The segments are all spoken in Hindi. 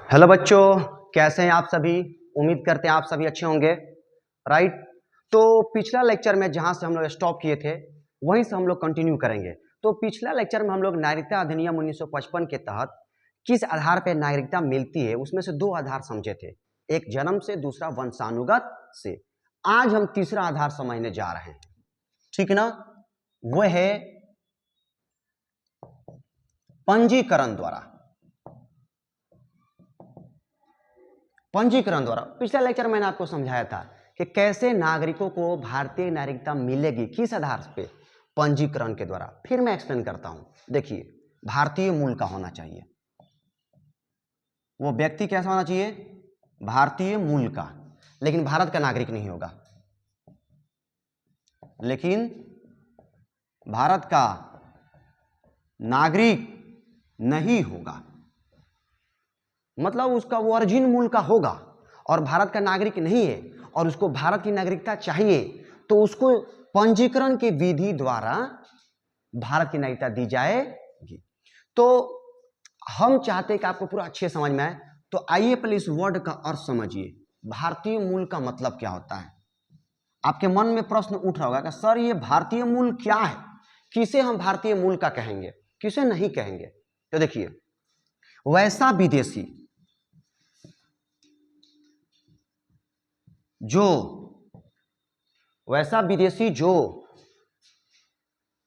हेलो बच्चों, कैसे हैं आप सभी। उम्मीद करते हैं आप सभी अच्छे होंगे। राइट। तो पिछला लेक्चर में जहां से हम लोग स्टॉप किए थे वहीं से हम लोग कंटिन्यू करेंगे। तो पिछला लेक्चर में हम लोग नागरिकता अधिनियम 1955 के तहत किस आधार पर नागरिकता मिलती है उसमें से दो आधार समझे थे, एक जन्म से, दूसरा वंशानुगत से। आज हम तीसरा आधार समझने जा रहे हैं, ठीक ना। वह है पंजीकरण द्वारा। पंजीकरण द्वारा पिछले लेक्चर मैंने आपको समझाया था कि कैसे नागरिकों को भारतीय नागरिकता मिलेगी, किस आधार पे, पंजीकरण के द्वारा। फिर मैं एक्सप्लेन करता हूं। देखिए, भारतीय मूल का होना चाहिए, वो व्यक्ति कैसा होना चाहिए, भारतीय मूल का, लेकिन भारत का नागरिक नहीं होगा। लेकिन भारत का नागरिक नहीं होगा, मतलब उसका वो ओरिजिन मूल का होगा और भारत का नागरिक नहीं है और उसको भारत की नागरिकता चाहिए, तो उसको पंजीकरण की विधि द्वारा भारत की नागरिकता दी जाएगी। तो हम चाहते हैं कि आपको पूरा अच्छे समझ में आए, तो आइए पहले इस वर्ड का अर्थ समझिए। भारतीय मूल का मतलब क्या होता है। आपके मन में प्रश्न उठ रहा होगा कि सर ये भारतीय मूल क्या है, किसे हम भारतीय मूल का कहेंगे, किसे नहीं कहेंगे। तो देखिए, वैसा विदेशी जो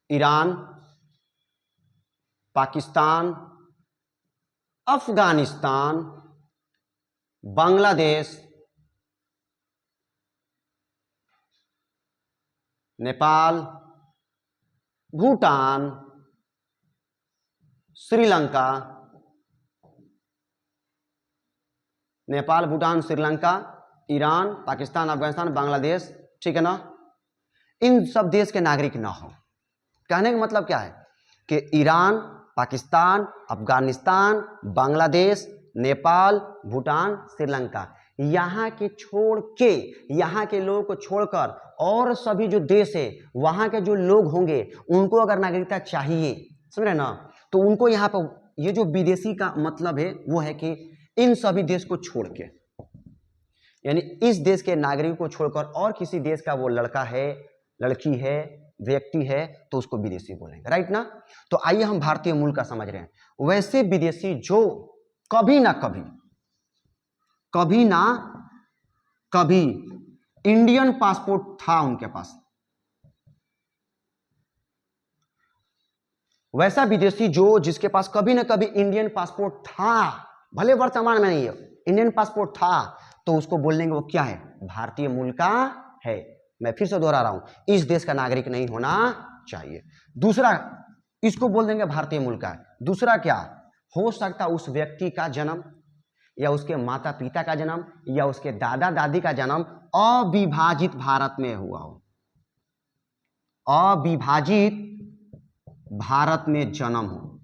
ईरान, पाकिस्तान, अफगानिस्तान, बांग्लादेश, नेपाल, भूटान, श्रीलंका, नेपाल, भूटान, श्रीलंका, ईरान, पाकिस्तान, अफगानिस्तान, बांग्लादेश, ठीक है ना, इन सब देश के नागरिक ना हो। कहने का मतलब क्या है कि ईरान, पाकिस्तान, अफगानिस्तान, बांग्लादेश, नेपाल, भूटान, श्रीलंका, यहाँ के छोड़ के, यहाँ के लोगों को छोड़कर और सभी जो देश है वहाँ के जो लोग होंगे उनको अगर नागरिकता चाहिए, समझ रहे ना, तो उनको यहाँ पर ये जो विदेशी का मतलब है वो है कि इन सभी देश को छोड़ के, यानी इस देश के नागरिक को छोड़कर और किसी देश का वो लड़का है, लड़की है, व्यक्ति है, तो उसको विदेशी बोलेंगे। राइट ना। तो आइए हम भारतीय मूल का समझ रहे हैं। वैसे विदेशी जो कभी ना कभी इंडियन पासपोर्ट था उनके पास, वैसा विदेशी जो जिसके पास कभी ना कभी इंडियन पासपोर्ट था, भले वर्तमान में नहीं है, इंडियन पासपोर्ट था, तो उसको बोलेंगे वो क्या है, भारतीय मूल का है। मैं फिर से दोहरा रहा हूं, इस देश का नागरिक नहीं होना चाहिए। दूसरा, इसको बोल देंगे भारतीय मूल का है। दूसरा क्या हो सकता, उस व्यक्ति का जन्म या उसके माता पिता का जन्म या उसके दादा दादी का जन्म अविभाजित भारत में हुआ हो, अविभाजित भारत में जन्म हो,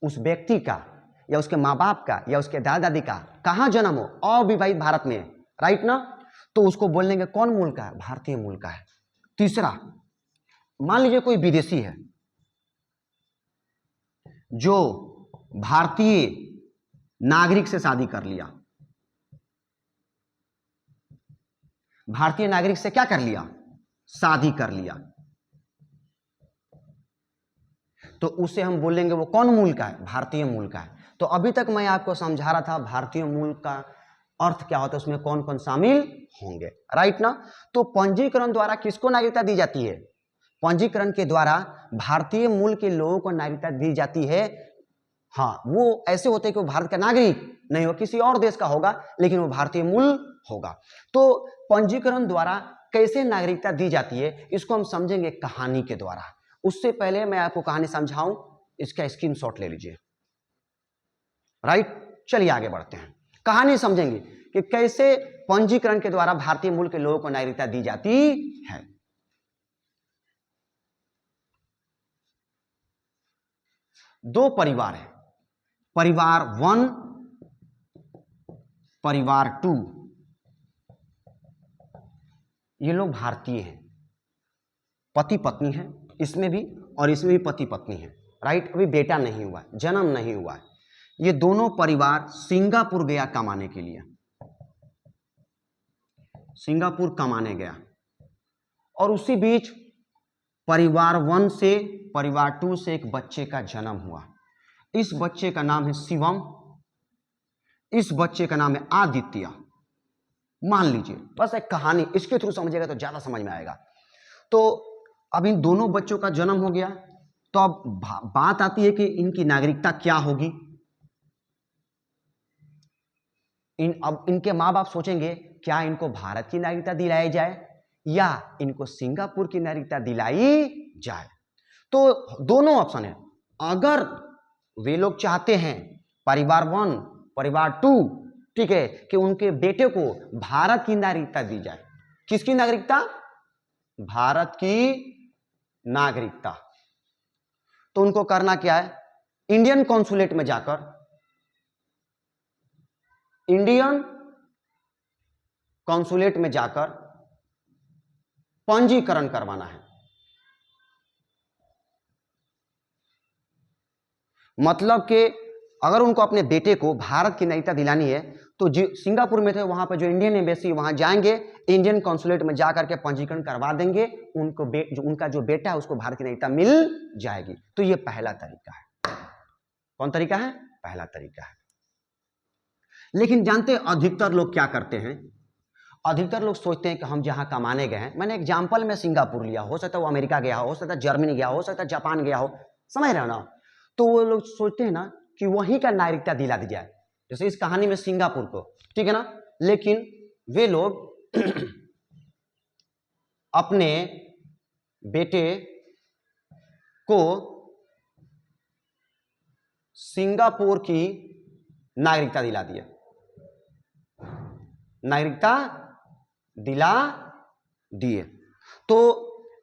उस व्यक्ति का या उसके माँ बाप का या उसके दादा दादी का कहां जन्म हो, अविभाजित भारत में। राइट ना। तो उसको बोल देंगे कौन मूल का है, भारतीय मूल का है। तीसरा, मान लीजिए कोई विदेशी है जो भारतीय नागरिक से शादी कर लिया, भारतीय नागरिक से क्या कर लिया, शादी कर लिया, तो उसे हम बोलेंगे वो कौन मूल का है, भारतीय मूल का है। तो अभी तक मैं आपको समझा रहा था भारतीय मूल का अर्थ क्या होता है, उसमें कौन कौन शामिल होंगे। राइट ना। तो पंजीकरण द्वारा किसको नागरिकता दी जाती है, पंजीकरण के द्वारा भारतीय मूल के लोगों को नागरिकता दी जाती है। हाँ, वो ऐसे होते हैं कि वो भारत का नागरिक नहीं हो, किसी और देश का होगा, लेकिन वो भारतीय मूल होगा। तो पंजीकरण द्वारा कैसे नागरिकता दी जाती है इसको हम समझेंगे कहानी के द्वारा। उससे पहले मैं आपको कहानी समझाऊं, इसका स्क्रीनशॉट ले लीजिए। राइट, चलिए आगे बढ़ते हैं, कहानी समझेंगे कि कैसे पंजीकरण के द्वारा भारतीय मूल के लोगों को नागरिकता दी जाती है। दो परिवार है, परिवार 1, परिवार 2। ये लोग भारतीय हैं, पति पत्नी है इसमें भी और इसमें भी पति पत्नी है। राइट, अभी बेटा नहीं हुआ, जन्म नहीं हुआ है। ये दोनों परिवार सिंगापुर गया कमाने के लिए, सिंगापुर कमाने गया, और उसी बीच परिवार 1 से परिवार 2 से एक बच्चे का जन्म हुआ। इस बच्चे का नाम है शिवम, इस बच्चे का नाम है आदित्य। मान लीजिए, बस एक कहानी इसके थ्रू समझिएगा तो ज्यादा समझ में आएगा। तो अब इन दोनों बच्चों का जन्म हो गया, तो अब बात आती है कि इनकी नागरिकता क्या होगी। अब इनके माँ बाप सोचेंगे क्या इनको भारत की नागरिकता दिलाई जाए या इनको सिंगापुर की नागरिकता दिलाई जाए। तो दोनों ऑप्शन है। अगर वे लोग चाहते हैं परिवार 1 परिवार 2, ठीक है, कि उनके बेटे को भारत की नागरिकता दी जाए। किसकी नागरिकता? भारत की नागरिकता। तो उनको करना क्या है? इंडियन कॉन्सुलेट में जाकर इंडियन कॉन्सुलेट में जाकर पंजीकरण करवाना है। मतलब कि अगर उनको अपने बेटे को भारत की नागरिकता दिलानी है तो जो सिंगापुर में थे वहां पर जो इंडियन एम्बेसी वहां जाएंगे, इंडियन कॉन्सुलेट में जाकर के पंजीकरण करवा देंगे, उनको उनका जो बेटा है उसको भारत की नागरिकता मिल जाएगी। तो ये पहला तरीका है। कौन तरीका है? पहला तरीका है। लेकिन जानते हैं अधिकतर लोग क्या करते हैं? अधिकतर लोग सोचते हैं कि हम जहां कमाने गए हैं, मैंने एग्जाम्पल में सिंगापुर लिया, हो सकता है वो अमेरिका गया हो सकता है जर्मनी गया हो सकता है जापान गया हो, समझ रहे हो ना। तो वो लोग सोचते हैं ना कि वहीं का नागरिकता दिला दी जाए, जैसे इस कहानी में सिंगापुर को, ठीक है ना। लेकिन वे लोग अपने बेटे को सिंगापुर की नागरिकता दिला दिए, नागरिकता दिला दिए। तो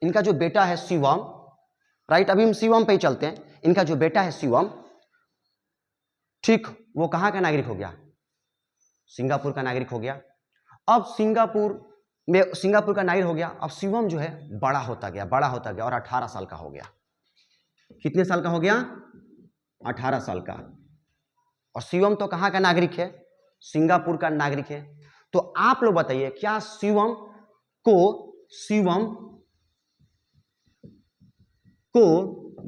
इनका जो बेटा है शिवम, राइट, अभी हम शिवम पे ही चलते हैं। इनका जो बेटा है शिवम, ठीक, वो कहां का नागरिक हो गया? सिंगापुर का नागरिक हो गया। अब सिंगापुर का नागरिक हो गया। अब शिवम जो है बड़ा होता गया और 18 साल का हो गया। कितने साल का हो गया? 18 साल का। और शिवम तो कहां का नागरिक है? सिंगापुर का नागरिक है। तो आप लोग बताइए, क्या शिवम को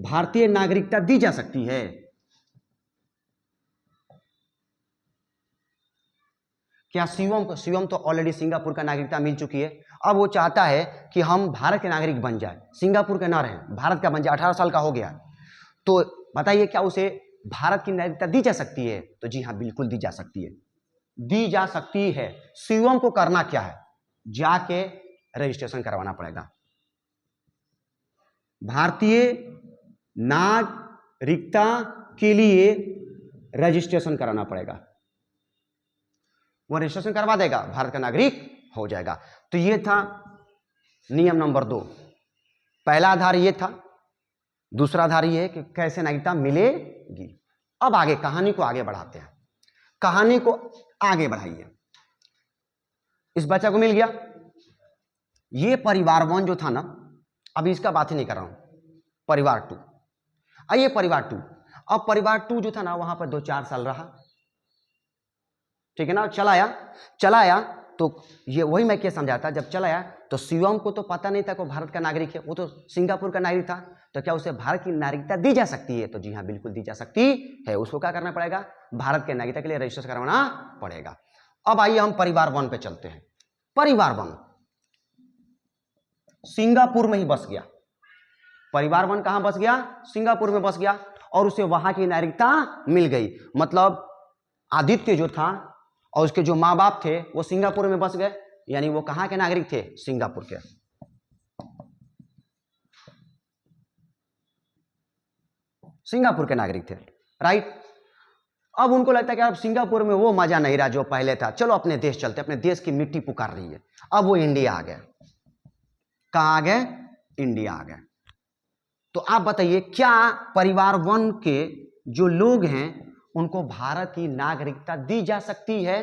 भारतीय नागरिकता दी जा सकती है? क्या शिवम तो ऑलरेडी सिंगापुर का नागरिकता मिल चुकी है। अब वो चाहता है कि हम भारत के नागरिक बन जाए, सिंगापुर के ना रहे, भारत का बन जाए, 18 साल का हो गया। तो बताइए क्या उसे भारत की नागरिकता दी जा सकती है? तो जी हाँ, बिल्कुल दी जा सकती है, दी जा सकती है। शिवम को करना क्या है? जाके रजिस्ट्रेशन करवाना पड़ेगा, भारतीय नागरिकता के लिए रजिस्ट्रेशन कराना पड़ेगा। वो रजिस्ट्रेशन करवा देगा, भारत का नागरिक हो जाएगा। तो ये था नियम नंबर 2। पहला आधार ये था, दूसरा आधार ये है कि कैसे नागरिकता मिलेगी। अब आगे कहानी को आगे बढ़ाते हैं, कहानी को आगे बढ़ाइए। इस बच्चा को मिल गया। ये परिवार 1 जो था ना, अभी इसका बात ही नहीं कर रहा हूं, परिवार 2। आइए परिवार 2। अब परिवार 2 जो था ना वहां पर 2-4 साल रहा, ठीक है ना, चला आया। तो ये वही मैं क्या समझाता, जब चला आया तो शिवम को तो पता नहीं था कि भारत का नागरिक है, वो तो सिंगापुर का नागरिक था। तो क्या उसे भारत की नागरिकता दी जा सकती है? तो जी हाँ, बिल्कुल दी जा सकती है। उसको क्या करना पड़ेगा? भारत के नागरिकता के लिए रजिस्ट्रेशन करवाना पड़ेगा। अब आइए हम परिवार 1 पे चलते हैं। परिवार 1 सिंगापुर में ही बस गया। परिवार 1 कहां बस गया? सिंगापुर में बस गया, और उसे वहां की नागरिकता मिल गई। मतलब आदित्य जो था और उसके जो माँ बाप थे वो सिंगापुर में बस गए, यानी वो कहां के नागरिक थे? सिंगापुर के। सिंगापुर के नागरिक थे, राइट। अब उनको लगता है कि अब सिंगापुर में वो मजा नहीं रहा जो पहले था, चलो अपने देश चलते, अपने देश की मिट्टी पुकार रही है। अब वो इंडिया आ गए। कहां आ गए? इंडिया आ गए। तो आप बताइए, क्या परिवार 1 के जो लोग हैं उनको भारत की नागरिकता दी जा सकती है?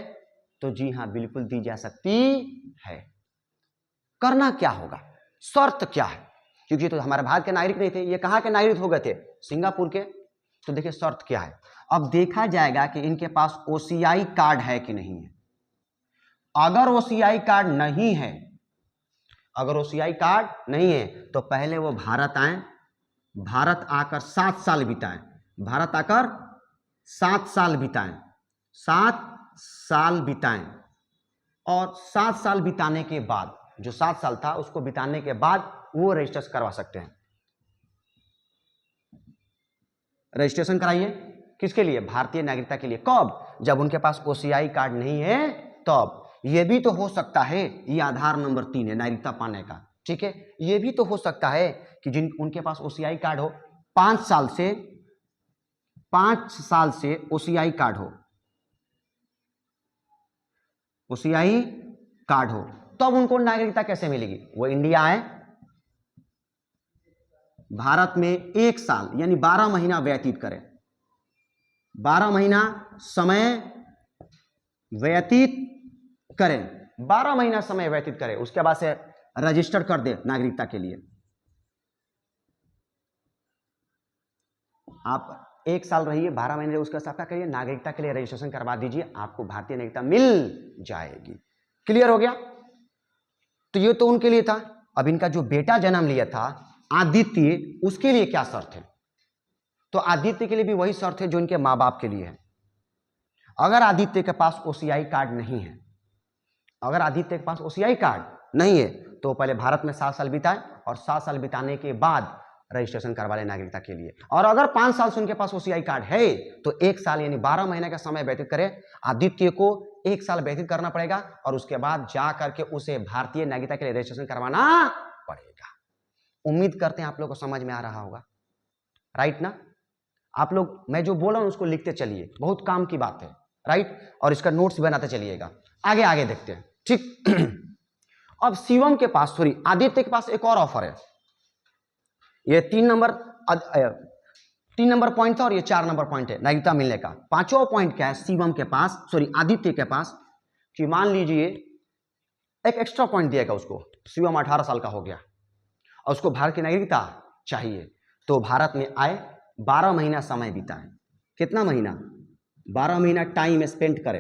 तो जी हां, बिल्कुल दी जा सकती है। करना क्या होगा? शर्त क्या है? क्योंकि तो हमारे भारत के नागरिक नहीं थे, ये कहां के नागरिक हो गए थे? सिंगापुर के। तो देखिए शर्त क्या है, अब देखा जाएगा कि इनके पास ओसीआई कार्ड है कि नहीं है। अगर ओसीआई कार्ड नहीं है, अगर ओसीआई कार्ड नहीं है तो पहले वो भारत आए, भारत आकर 7 साल बिताएं, भारत आकर 7 साल बिताएं, 7 साल बिताएं, और 7 साल बिताने के बाद, जो 7 साल था उसको बिताने के बाद वो रजिस्ट्रेशन करवा सकते हैं। रजिस्ट्रेशन कराइए किसके लिए? भारतीय नागरिकता के लिए। कब? जब उनके पास ओसीआई कार्ड नहीं है तब। यह भी तो हो सकता है, ये आधार नंबर 3 है नागरिकता पाने का, ठीक है। यह भी तो हो सकता है कि जिन उनके पास ओसीआई कार्ड हो, 5 साल से ओसीआई कार्ड हो, ओसीआई कार्ड हो, तब उनको नागरिकता कैसे मिलेगी? वो इंडिया आए, भारत में 1 साल यानी 12 महीना व्यतीत करें, 12 महीना समय व्यतीत करें, 12 महीना समय व्यतीत करें, उसके बाद से रजिस्टर कर दे नागरिकता के लिए। आप 1 साल रहिए, 12 महीने उसका साफ करिए, नागरिकता के लिए रजिस्ट्रेशन करवा दीजिए, आपको भारतीय नागरिकता मिल जाएगी। क्लियर हो गया? तो ये तो उनके लिए था। अब इनका जो बेटा जन्म लिया था आदित्य, उसके लिए क्या शर्त है? तो आदित्य के लिए भी वही शर्त है जो इनके माँ बाप के लिए है। अगर आदित्य के पास ओसीआई कार्ड नहीं है, अगर आदित्य के पास ओसीआई कार्ड नहीं है तो पहले भारत में 7 साल बिताए और 7 साल बिताने के बाद रजिस्ट्रेशन करवा ले नागरिकता के लिए। और अगर 5 साल से उनके पास ओसीआई कार्ड है तो 1 साल यानी 12 महीने का समय व्यतीत करे। आदित्य को 1 साल व्यतीत करना पड़ेगा और उसके बाद जा करके उसे भारतीय नागरिकता के लिए रजिस्ट्रेशन करवाना पड़ेगा। उम्मीद करते हैं आप लोग को समझ में आ रहा होगा, राइट ना? आप लोग मैं जो बोल रहा हूं उसको लिखते चलिए, बहुत काम की बात है, राइट। और इसका नोट्स बनाते चलिएगा। आगे आगे देखते हैं, ठीक। अब शिवम के पास, सॉरी आदित्य के पास एक और ऑफर है। ये 3 नंबर पॉइंट था और ये 4 नंबर पॉइंट है नागरिकता मिलने का। 5वां पॉइंट क्या है शिवम के पास, सॉरी आदित्य के पास, कि मान लीजिए एक एक्स्ट्रा पॉइंट दिएगा उसको, शिवम 18 साल का हो गया और उसको भारत की नागरिकता चाहिए, तो भारत में आए, 12 महीना समय बिताए। कितना महीना? 12 महीना टाइम स्पेंड करे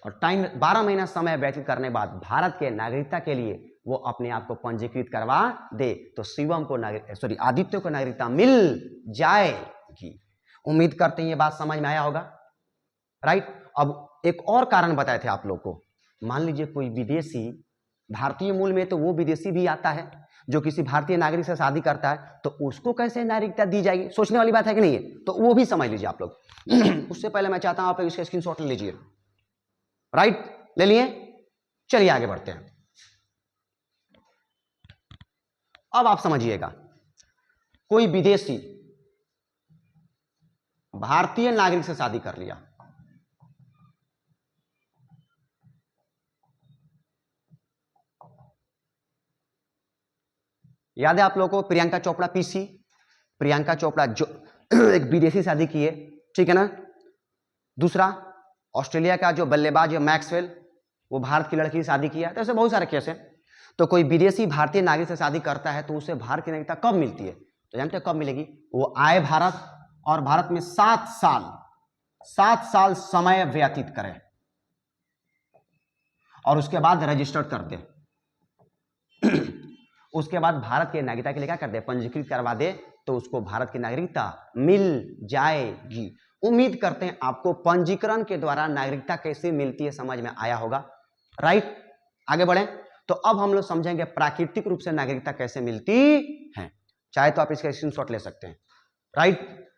और 12 महीना समय व्यतीत करने के बाद भारत के नागरिकता के लिए वो अपने आप को पंजीकृत करवा दे, तो शिवम को आदित्य को नागरिकता मिल जाएगी। उम्मीद करते हैं ये बात समझ में आया होगा, राइट। अब एक और कारण बताए थे आप लोग को, मान लीजिए कोई विदेशी, भारतीय मूल में तो वो विदेशी भी आता है जो किसी भारतीय नागरिक से शादी करता है, तो उसको कैसे नागरिकता दी जाएगी? सोचने वाली बात है कि नहीं है? तो वो भी समझ लीजिए आप लोग। उससे पहले मैं चाहता हूं आप इसका स्क्रीनशॉट ले लीजिए, राइट, ले लिए। चलिए आगे बढ़ते हैं। अब आप समझिएगा, कोई विदेशी भारतीय नागरिक से शादी कर लिया, याद है आप लोगों को प्रियंका चोपड़ा पीसी, प्रियंका चोपड़ा जो एक विदेशी शादी की है, ठीक है ना। दूसरा ऑस्ट्रेलिया का जो बल्लेबाज मैक्सवेल, वो भारत की लड़की से शादी किया, तो ऐसे बहुत सारे केस हैं। तो कोई विदेशी भारतीय नागरिक से शादी करता है तो उसे भारत की नागरिकता कब मिलती है? तो जानते हैं कब मिलेगी? वो आए भारत और भारत में 7 साल समय व्यतीत करे और उसके बाद रजिस्टर्ड कर दे। उसके बाद भारत के नागरिकता के लिए क्या कर दे? पंजीकृत करवा दे, तो उसको भारत की नागरिकता मिल जाएगी। उम्मीद करते हैं आपको पंजीकरण के द्वारा नागरिकता कैसे मिलती है समझ में आया होगा, राइट। आगे बढ़े तो अब हम लोग समझेंगे प्राकृतिक रूप से नागरिकता कैसे मिलती है। चाहे तो आप इसका स्क्रीनशॉट ले सकते हैं, राइट।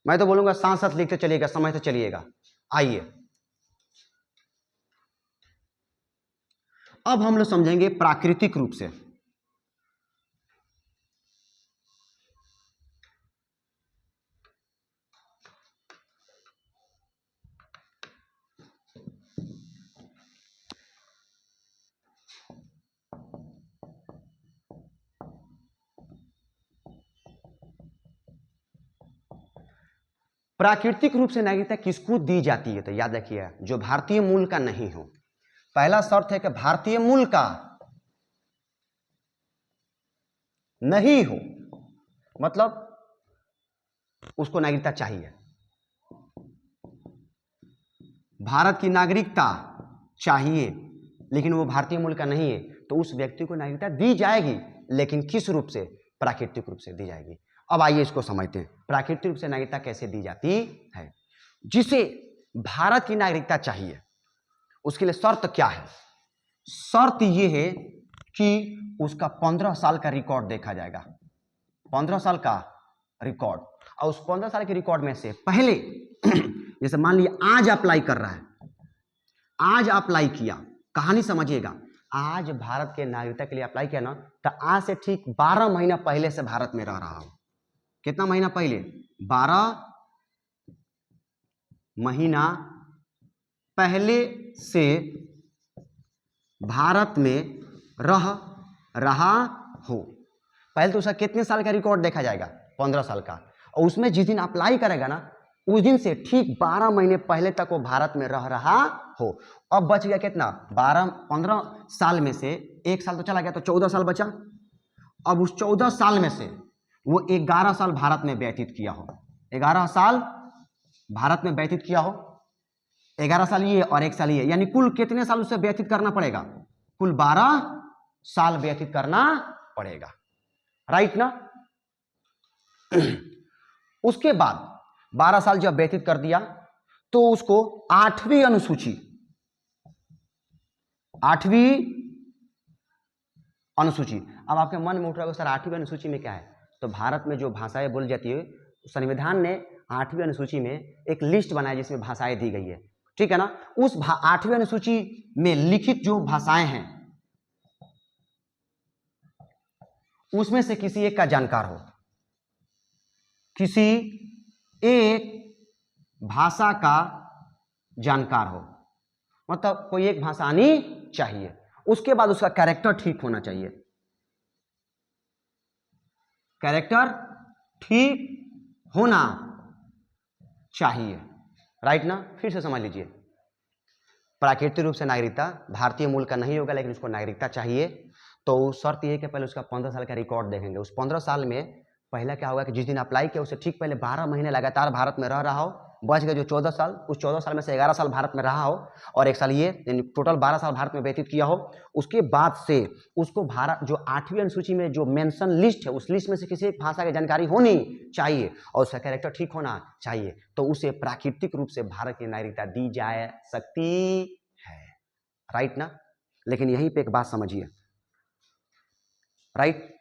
मैं तो बोलूंगा साथ साथ लिखते चलिएगा, समझते चलिएगा। आइए अब हम लोग समझेंगे प्राकृतिक रूप से। प्राकृतिक रूप से नागरिकता किसको दी जाती है? तो याद रखिए, जो भारतीय मूल का नहीं हो। पहला शर्त है कि भारतीय मूल का नहीं हो, मतलब उसको नागरिकता चाहिए, भारत की नागरिकता चाहिए, लेकिन वो भारतीय मूल का नहीं है, तो उस व्यक्ति को नागरिकता दी जाएगी, लेकिन किस रूप से? प्राकृतिक रूप से दी जाएगी। अब आइए इसको समझते हैं, प्राकृतिक रूप से नागरिकता कैसे दी जाती है। जिसे भारत की नागरिकता चाहिए उसके लिए शर्त क्या है? शर्त ये है कि उसका 15 साल का रिकॉर्ड देखा जाएगा, 15 साल का रिकॉर्ड, और उस 15 साल के रिकॉर्ड में से पहले जैसे मान लीजिए आज अप्लाई कर रहा है, आज अप्लाई किया, कहानी समझिएगा, आज भारत के नागरिकता के लिए अप्लाई किया ना, तो आज से ठीक 12 महीना पहले से भारत में रह रहा हो। कितना महीना पहले? 12 महीना पहले से भारत में रह रहा हो। पहले तो उसका कितने साल का रिकॉर्ड देखा जाएगा? 15 साल का, और उसमें जिस दिन अप्लाई करेगा ना, उस दिन से ठीक 12 महीने पहले तक वो भारत में रह रहा हो। अब बच गया कितना? 15 साल में से 1 साल तो चला गया, तो 14 साल बचा। अब उस 14 साल में से वो 11 साल भारत में व्यतीत किया हो, 11 साल भारत में व्यतीत किया हो, 11 साल ये और 1 साल ये, यानी कुल कितने साल उसे व्यतीत करना पड़ेगा? कुल 12 साल व्यतीत करना पड़ेगा, राइट ना। उसके बाद 12 साल जब व्यतीत कर दिया तो उसको 8वीं अनुसूची, 8वीं अनुसूची, अब आपके मन में उठ रहा है सर 8वीं अनुसूची में क्या है? तो भारत में जो भाषाएं बोली जाती है, संविधान ने 8वीं अनुसूची में एक लिस्ट बनाया जिसमें भाषाएं दी गई है, ठीक है ना। उस 8वीं अनुसूची में लिखित जो भाषाएं हैं उसमें से किसी एक का जानकार हो, किसी एक भाषा का जानकार हो, मतलब कोई एक भाषा आनी चाहिए। उसके बाद उसका कैरेक्टर ठीक होना चाहिए, कैरेक्टर ठीक होना चाहिए, राइट ना। फिर से समझ लीजिए, प्राकृतिक रूप से नागरिकता भारतीय मूल का नहीं होगा, लेकिन उसको नागरिकता चाहिए, तो शर्त यह है कि पहले उसका 15 साल का रिकॉर्ड देखेंगे। उस 15 साल में पहला क्या होगा कि जिस दिन अप्लाई किया उससे ठीक पहले 12 महीने लगातार भारत में रह रहा हो, बच गए जो 14 साल, उस 14 साल में से 11 साल भारत में रहा हो और 1 साल ये, यानी टोटल 12 साल भारत में व्यतीत किया हो। उसके बाद से उसको भारत जो 8वीं अनुसूची में जो मेंशन लिस्ट है, उस लिस्ट में से किसी एक भाषा की जानकारी होनी चाहिए और उसका कैरेक्टर ठीक होना चाहिए, तो उसे प्राकृतिक रूप से भारत की नागरिकता दी जा सकती है, राइट ना। लेकिन यहीं पे एक बात समझिए, राइट,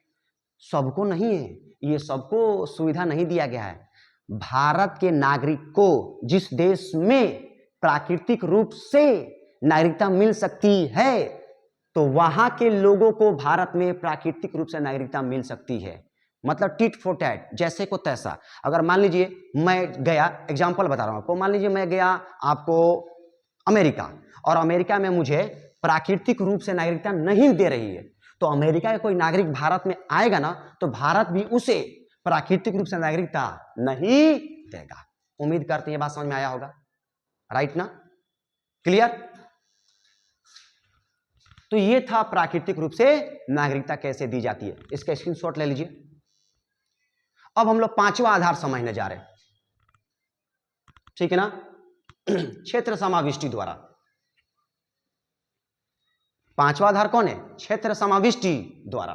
सबको नहीं है, ये सबको सुविधा नहीं दिया गया है। भारत के नागरिक को जिस देश में प्राकृतिक रूप से नागरिकता मिल सकती है, तो वहां के लोगों को भारत में प्राकृतिक रूप से नागरिकता मिल सकती है, मतलब टिट फॉर टैट, जैसे को तैसा। अगर मान लीजिए मैं गया, एग्जांपल बता रहा हूं आपको, मान लीजिए मैं गया आपको अमेरिका, और अमेरिका में मुझे प्राकृतिक रूप से नागरिकता नहीं दे रही है, तो अमेरिका का कोई नागरिक भारत में आएगा ना, तो भारत भी उसे प्राकृतिक रूप से नागरिकता नहीं देगा। उम्मीद करते हैं ये बात समझ में आया होगा, राइट ना, क्लियर। तो ये था प्राकृतिक रूप से नागरिकता कैसे दी जाती है, इसका स्क्रीनशॉट ले लीजिए। अब हम लोग 5वां आधार समझने जा रहे हैं, ठीक है ना। क्षेत्र समाविष्टि द्वारा, 5वां आधार कौन है? क्षेत्र समाविष्टि द्वारा।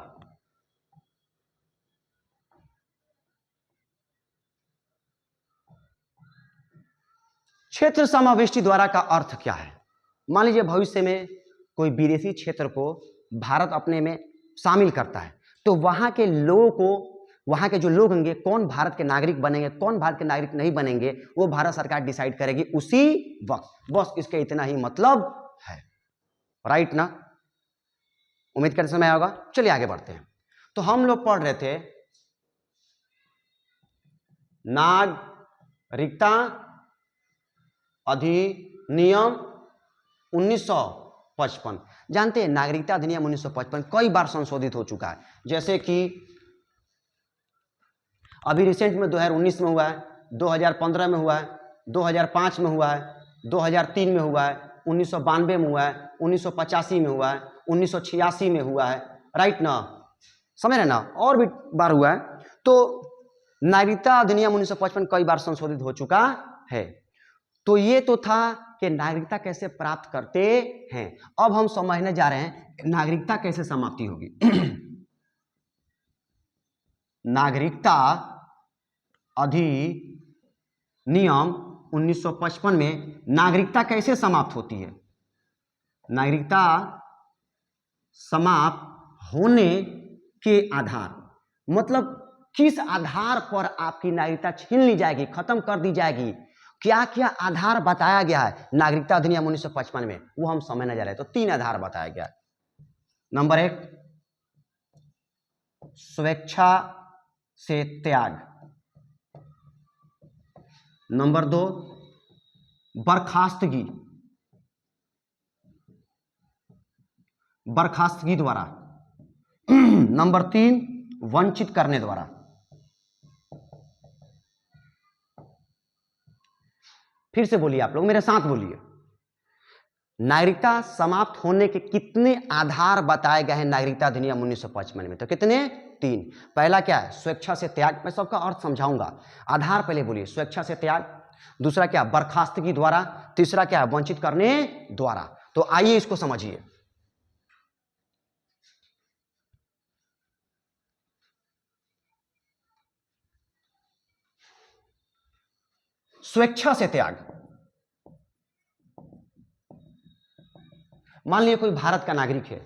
क्षेत्र समाविष्टि द्वारा का अर्थ क्या है? मान लीजिए भविष्य में कोई विदेशी क्षेत्र को भारत अपने में शामिल करता है, तो वहां के लोगों को, वहां के जो लोग होंगे, कौन भारत के नागरिक बनेंगे, कौन भारत के नागरिक नहीं बनेंगे, वो भारत सरकार डिसाइड करेगी उसी वक्त। बस इसका इतना ही मतलब है, राइट ना। उम्मीद करते समय होगा। चलिए आगे बढ़ते हैं। तो हम लोग पढ़ रहे थे नागरिकता अधिनियम 1955। जानते हैं नागरिकता अधिनियम 1955 कई बार संशोधित हो चुका है, जैसे कि अभी रिसेंट में 2019 में हुआ है, 2015 में हुआ है, 2005 में हुआ है, 2003 में हुआ है, 1992 में हुआ है, 1985 में हुआ है, 1986 में हुआ है, राइट ना, समझ रहे ना, और भी बार हुआ है। तो नागरिकता अधिनियम 1955 कई बार संशोधित हो चुका है। तो ये तो था कि नागरिकता कैसे प्राप्त करते हैं। अब हम समझने जा रहे हैं नागरिकता कैसे समाप्ति होगी। नागरिकता अधिनियम 1955 में नागरिकता कैसे समाप्त होती है। नागरिकता समाप्त होने के आधार, मतलब किस आधार पर आपकी नागरिकता छीन ली जाएगी, खत्म कर दी जाएगी, क्या क्या आधार बताया गया है नागरिकता अधिनियम 1955 में, वो हम समझने जा रहे हैं। तो 3 आधार बताया गया है। नंबर 1 स्वेच्छा से त्याग, नंबर 2 बर्खास्तगी द्वारा, नंबर 3 वंचित करने द्वारा। फिर से बोलिए, आप लोग मेरे साथ बोलिए। नागरिकता समाप्त होने के कितने आधार बताए गए हैं नागरिकता अधिनियम 1955 में? तो कितने? 3। पहला क्या है? स्वेच्छा से त्याग। मैं सबका अर्थ समझाऊंगा। आधार पहले बोलिए, स्वेच्छा से त्याग। दूसरा क्या? बर्खास्तगी द्वारा। तीसरा क्या है? वंचित करने द्वारा। तो आइए इसको समझिए। स्वेच्छा से त्याग, मान लीजिए कोई भारत का नागरिक है,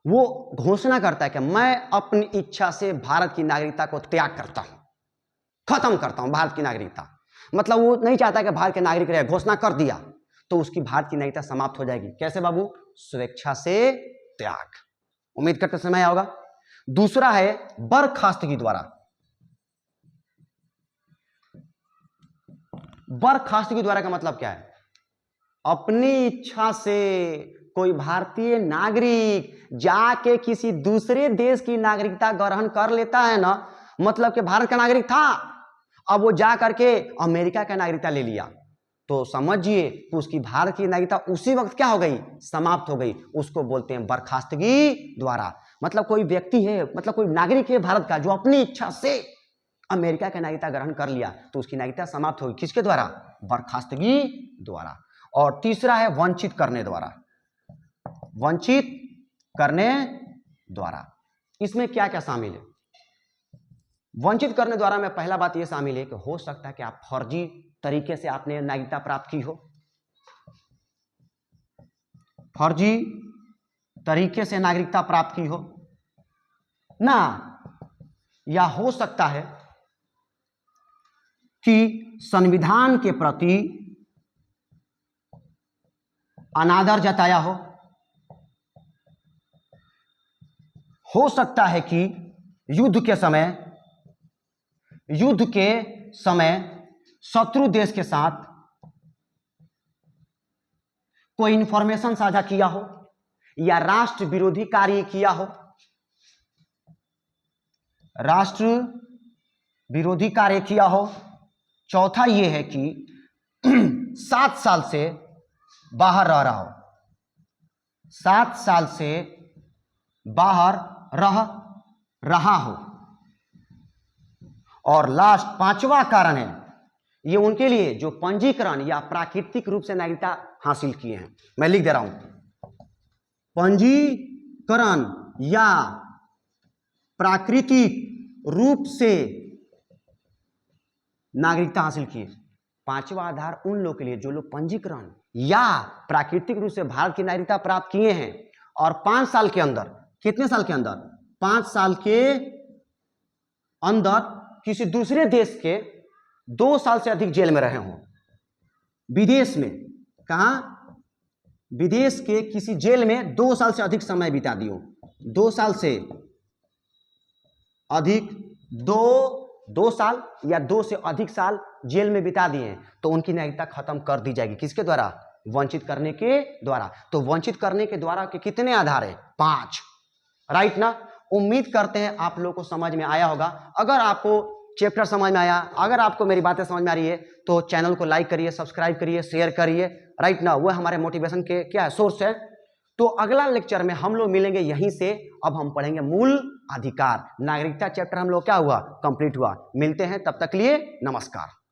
वो घोषणा करता है कि मैं अपनी इच्छा से भारत की नागरिकता को त्याग करता हूं, खत्म करता हूं भारत की नागरिकता। मतलब वो नहीं चाहता कि भारत के नागरिक रहे, घोषणा कर दिया तो उसकी भारत की नागरिकता समाप्त हो जाएगी। कैसे बाबू? स्वेच्छा से त्याग। उम्मीद करते समय आया होगा। दूसरा है बर्खास्तगी द्वारा। बर्खास्तगी द्वारा का मतलब क्या है? अपनी इच्छा से कोई भारतीय नागरिक जाके किसी दूसरे देश की नागरिकता ग्रहण कर लेता है ना, मतलब कि भारत का नागरिक था, अब वो जा करके अमेरिका का नागरिकता ले लिया, तो समझिए कि उसकी भारत की नागरिकता उसी वक्त क्या हो गई? समाप्त हो गई। उसको बोलते हैं बर्खास्तगी द्वारा। मतलब कोई व्यक्ति है, मतलब कोई नागरिक है भारत का, जो अपनी इच्छा से अमेरिका का नागरिकता ग्रहण कर लिया, तो उसकी नागरिकता समाप्त होगी। किसके द्वारा? बर्खास्तगी द्वारा। और तीसरा है वंचित करने द्वारा। वंचित करने द्वारा, इसमें क्या क्या शामिल है? वंचित करने द्वारा में पहला बात यह शामिल है कि हो सकता है कि आप फर्जी तरीके से आपने नागरिकता प्राप्त की हो, फर्जी तरीके से नागरिकता प्राप्त की हो ना, या हो सकता है कि संविधान के प्रति अनादर जताया हो सकता है कि युद्ध के समय शत्रु देश के साथ कोई इंफॉर्मेशन साझा किया हो, या राष्ट्र विरोधी कार्य किया हो। राष्ट्र विरोधी कार्य किया हो। चौथा यह है कि 7 साल से बाहर रह रहा हो, 7 साल से बाहर रह रहा हो। और लास्ट 5वां कारण है, ये उनके लिए जो पंजीकरण या प्राकृतिक रूप से नागरिकता हासिल किए हैं। मैं लिख दे रहा हूं, पंजीकरण या प्राकृतिक रूप से नागरिकता हासिल किए। 5वां आधार उन लोगों के लिए जो लोग पंजीकरण या प्राकृतिक रूप से भारत की नागरिकता प्राप्त किए हैं और 5 साल के अंदर, कितने साल के अंदर? 5 साल के अंदर किसी दूसरे देश के 2 साल से अधिक जेल में रहे हों, विदेश में, कहां? विदेश के किसी जेल में 2 साल से अधिक समय बिता दियो, 2 साल से अधिक, 2 साल या 2 से अधिक साल जेल में बिता दिए, तो उनकी नागरिकता खत्म कर दी जाएगी। किसके द्वारा? वंचित करने के द्वारा। तो वंचित करने के द्वारा के कितने आधार है? 5, राइट ना? उम्मीद करते हैं आप लोगों को समझ में आया होगा। अगर आपको चैप्टर समझ में आया, अगर आपको मेरी बातें समझ में आ रही है, तो चैनल को लाइक करिए, सब्सक्राइब करिए, शेयर करिए, राइट ना? वो हमारे मोटिवेशन के क्या है? सोर्स है। तो अगला लेक्चर में हम लोग मिलेंगे यहीं से। अब हम पढ़ेंगे मूल अधिकार। नागरिकता चैप्टर हम लोग क्या हुआ, कंप्लीट हुआ। मिलते हैं, तब तक लिए नमस्कार।